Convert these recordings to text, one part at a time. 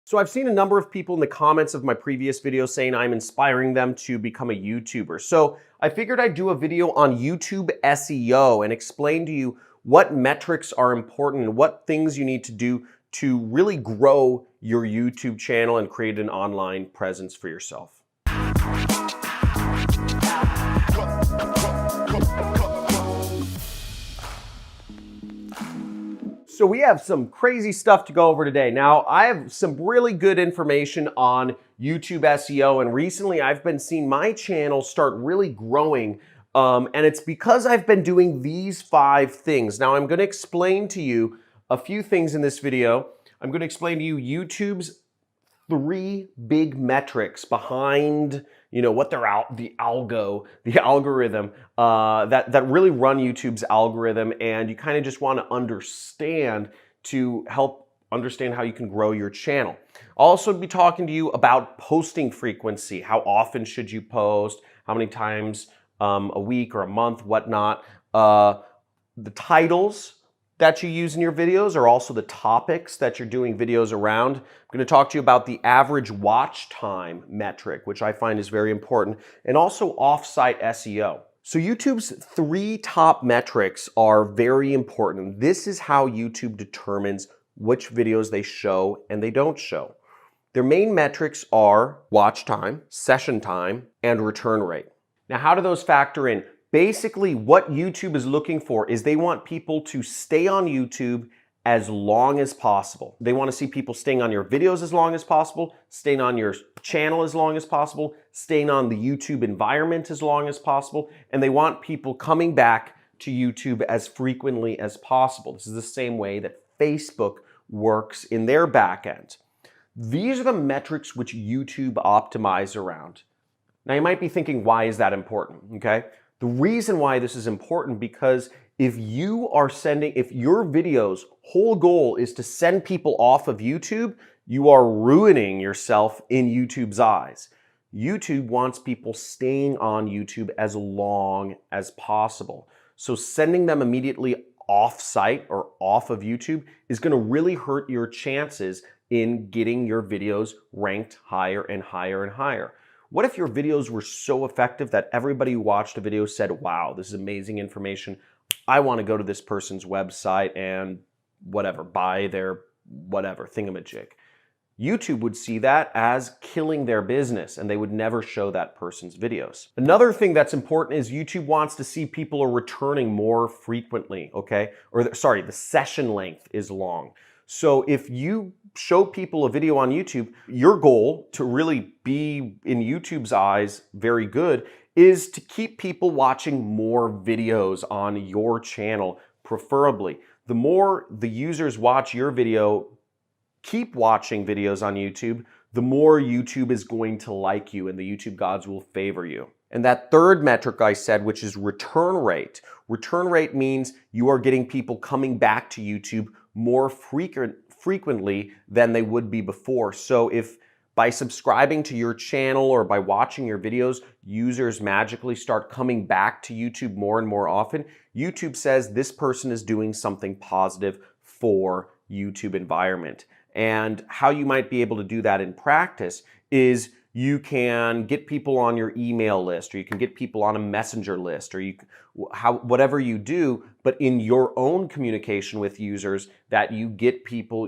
So I've seen a number of people in the comments of my previous videos saying I'm inspiring them to become a YouTuber. So I figured I'd do a video on YouTube SEO and explain to you what metrics are important and what things you need to do to really grow your YouTube channel and create an online presence for yourself. So we have some crazy stuff to go over today. Now, I have some really good information on YouTube SEO, and recently I've been seeing my channel start really growing, and it's because I've been doing these 5 things. Now, I'm going to explain to you a few things in this video. I'm going to explain to you YouTube's 3 big metrics behind, what they're the algorithm that really run YouTube's algorithm, and you kind of just want to understand to help understand how you can grow your channel. I'll also be talking to you about posting frequency. How often should you post? How many times a week or a month, whatnot. The titles that you use in your videos are also the topics that you're doing videos around. I'm going to talk to you about the average watch time metric, which I find is very important, and also off-site SEO. So YouTube's 3 top metrics are very important. This is how YouTube determines which videos they show and they don't show. Their main metrics are watch time, session time, and return rate. Now, how do those factor in? Basically, what YouTube is looking for is they want people to stay on YouTube as long as possible. They want to see people staying on your videos as long as possible, staying on your channel as long as possible, staying on the YouTube environment as long as possible, and they want people coming back to YouTube as frequently as possible. This is the same way that Facebook works in their back end. These are the metrics which YouTube optimizes around. Now, you might be thinking, why is that important? Okay. The reason why this is important, because if your videos' whole goal is to send people off of YouTube, you are ruining yourself in YouTube's eyes. YouTube wants people staying on YouTube as long as possible. So sending them immediately off-site or off of YouTube is going to really hurt your chances in getting your videos ranked higher and higher and higher. What if your videos were so effective that everybody who watched a video said, wow, this is amazing information. I want to go to this person's website and buy their thingamajig. YouTube would see that as killing their business, and they would never show that person's videos. Another thing that's important is YouTube wants to see people are returning more frequently, okay? The session length is long. So if you show people a video on YouTube, your goal to really be in YouTube's eyes very good is to keep people watching more videos on your channel, preferably. The more the users watch your video, keep watching videos on YouTube, the more YouTube is going to like you and the YouTube gods will favor you. And that third metric I said, which is return rate. Return rate means you are getting people coming back to YouTube more frequently than they would be before. So if by subscribing to your channel or by watching your videos, users magically start coming back to YouTube more and more often, YouTube says this person is doing something positive for YouTube environment. And how you might be able to do that in practice is you can get people on your email list, or you can get people on a messenger list, or whatever you do, but in your own communication with users, that you get people,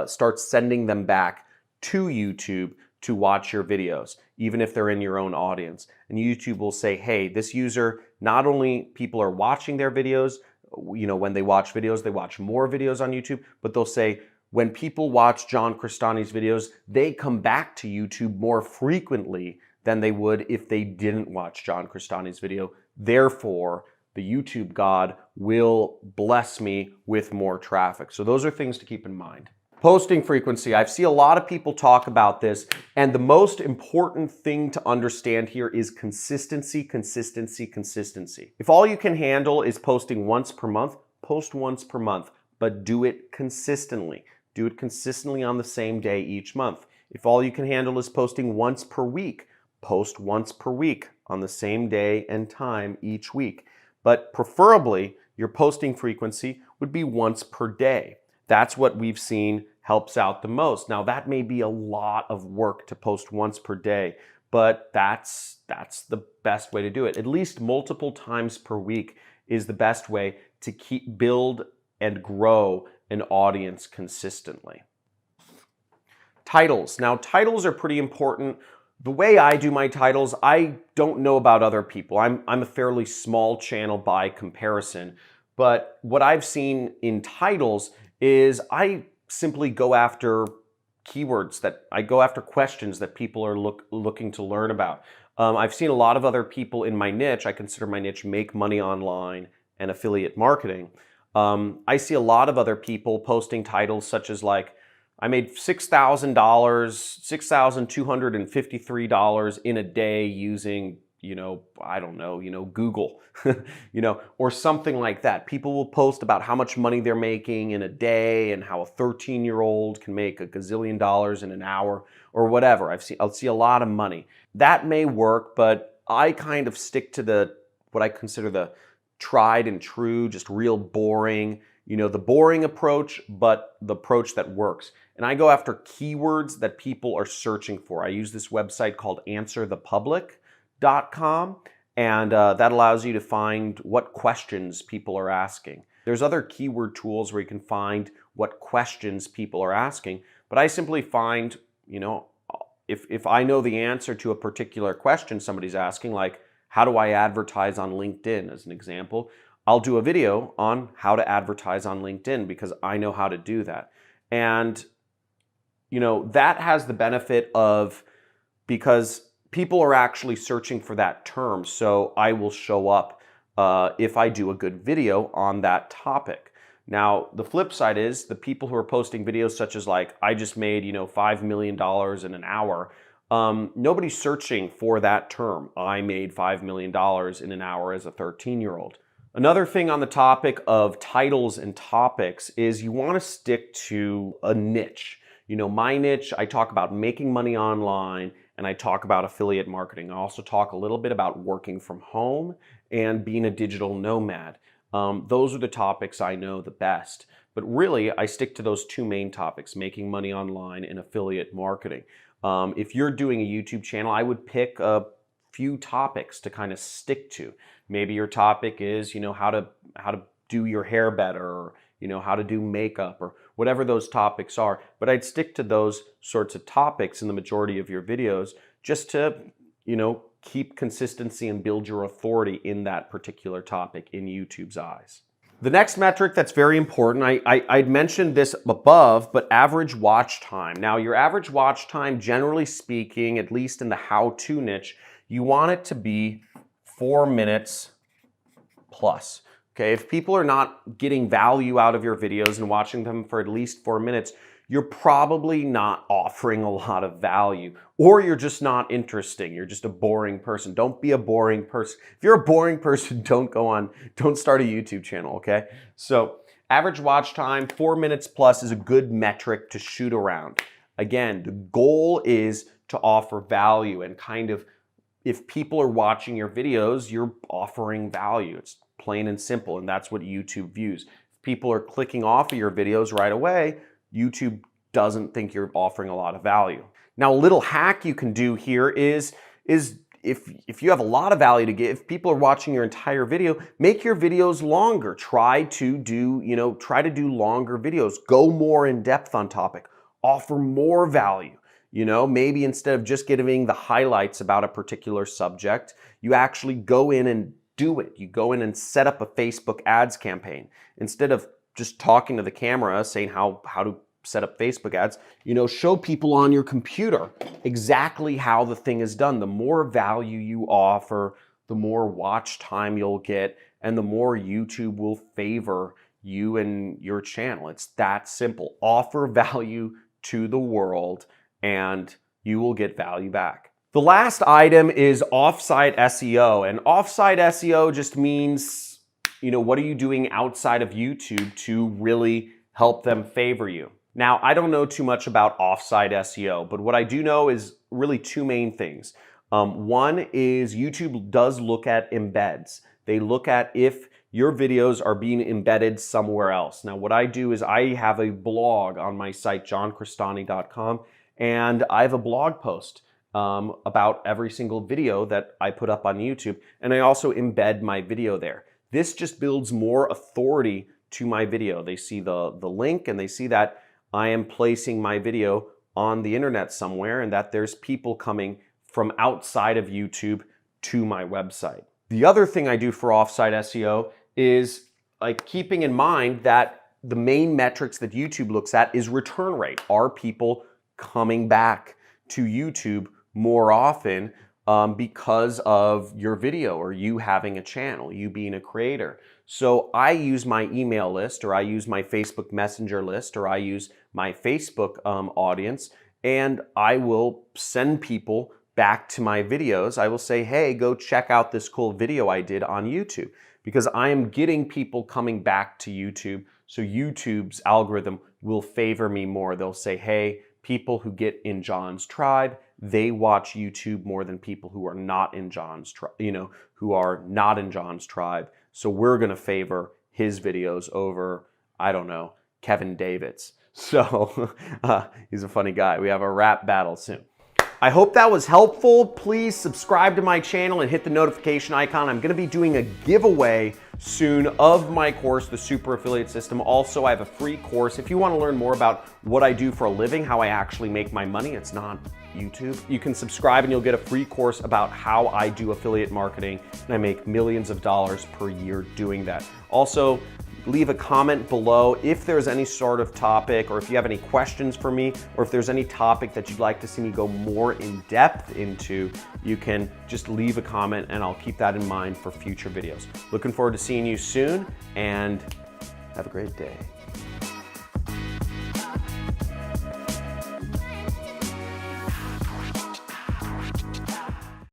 start sending them back to YouTube to watch your videos, even if they're in your own audience. And YouTube will say, hey, this user, not only people are watching their videos, when they watch videos, they watch more videos on YouTube, but they'll say, when people watch John Crestani's videos, they come back to YouTube more frequently than they would if they didn't watch John Crestani's video. Therefore, the YouTube god will bless me with more traffic. So those are things to keep in mind. Posting frequency. I see a lot of people talk about this, and the most important thing to understand here is consistency, consistency, consistency. If all you can handle is posting once per month, post once per month, but do it consistently. Do it consistently on the same day each month. If all you can handle is posting once per week, post once per week on the same day and time each week. But preferably, your posting frequency would be once per day. That's what we've seen helps out the most. Now, that may be a lot of work to post once per day, but that's the best way to do it. At least multiple times per week is the best way to build and grow an audience consistently. Titles. Now, titles are pretty important. The way I do my titles, I don't know about other people. I'm a fairly small channel by comparison, but what I've seen in titles is I simply go after keywords I go after questions that people are looking to learn about. I've seen a lot of other people in my niche. I consider my niche make money online and affiliate marketing. I see a lot of other people posting titles such as like, I made $6,000, $6,253 in a day using, I don't know, Google, or something like that. People will post about how much money they're making in a day and how a 13-year-old can make a gazillion dollars in an hour or whatever. I'll see a lot of money. That may work, but I kind of stick to what I consider the tried and true, just real boring, the boring approach, but the approach that works. And I go after keywords that people are searching for. I use this website called answerthepublic.com, and that allows you to find what questions people are asking. There's other keyword tools where you can find what questions people are asking, but I simply find, if I know the answer to a particular question somebody's asking, like how do I advertise on LinkedIn as an example, I'll do a video on how to advertise on LinkedIn because I know how to do that. And that has the benefit of, because people are actually searching for that term, so I will show up if I do a good video on that topic. Now, the flip side is the people who are posting videos such as like, I just made, $5 million in an hour. Nobody's searching for that term. I made $5 million in an hour as a 13-year-old. Another thing on the topic of titles and topics is you want to stick to a niche. My niche, I talk about making money online and I talk about affiliate marketing. I also talk a little bit about working from home and being a digital nomad. Those are the topics I know the best. But really, I stick to those two main topics, making money online and affiliate marketing. If you're doing a YouTube channel, I would pick a few topics to kind of stick to. Maybe your topic is, how to do your hair better, or, how to do makeup, or whatever those topics are. But I'd stick to those sorts of topics in the majority of your videos just to, keep consistency and build your authority in that particular topic in YouTube's eyes. The next metric that's very important, I'd mentioned this above, but average watch time. Now, your average watch time, generally speaking, at least in the how-to niche, you want it to be 4 minutes plus. Okay, if people are not getting value out of your videos and watching them for at least 4 minutes, you're probably not offering a lot of value, or you're just not interesting. You're just a boring person. Don't be a boring person. If you're a boring person, don't start a YouTube channel, okay? So average watch time, 4 minutes plus is a good metric to shoot around. Again, the goal is to offer value and kind of, if people are watching your videos, you're offering value. It's plain and simple, and that's what YouTube views. If people are clicking off of your videos right away, YouTube doesn't think you're offering a lot of value. Now, a little hack you can do here is if you have a lot of value to give, if people are watching your entire video, make your videos longer. Try to do longer videos. Go more in depth on topic. Offer more value. Maybe instead of just giving the highlights about a particular subject, you actually go in and do it. You go in and set up a Facebook ads campaign. Instead of just talking to the camera, saying how to set up Facebook ads, show people on your computer exactly how the thing is done. The more value you offer, the more watch time you'll get, and the more YouTube will favor you and your channel. It's that simple. Offer value to the world and you will get value back. The last item is offsite SEO, and offsite SEO just means, what are you doing outside of YouTube to really help them favor you? Now, I don't know too much about offsite SEO, but what I do know is really two main things. One is YouTube does look at embeds. They look at if your videos are being embedded somewhere else. Now, what I do is I have a blog on my site, johncrestani.com, and I have a blog post about every single video that I put up on YouTube, and I also embed my video there. This just builds more authority to my video. They see the link and they see that I am placing my video on the internet somewhere and that there's people coming from outside of YouTube to my website. The other thing I do for offsite SEO is like keeping in mind that the main metrics that YouTube looks at is return rate. Are people coming back to YouTube more often because of your video or you having a channel, you being a creator? So I use my email list, or I use my Facebook Messenger list, or I use my Facebook audience, and I will send people back to my videos. I will say, hey, go check out this cool video I did on YouTube, because I am getting people coming back to YouTube. So YouTube's algorithm will favor me more. They'll say, hey, people who get in John's tribe, they watch YouTube more than people who are not in John's tribe, who are not in John's tribe. So we're gonna favor his videos over, I don't know, Kevin David's. So he's a funny guy. We have a rap battle soon. I hope that was helpful. Please subscribe to my channel and hit the notification icon. I'm gonna be doing a giveaway soon of my course, The Super Affiliate System. Also, I have a free course. If you wanna learn more about what I do for a living, how I actually make my money, it's not YouTube, you can subscribe and you'll get a free course about how I do affiliate marketing, and I make millions of dollars per year doing that. Also, leave a comment below if there's any sort of topic, or if you have any questions for me, or if there's any topic that you'd like to see me go more in depth into, you can just leave a comment and I'll keep that in mind for future videos. Looking forward to seeing you soon, and have a great day.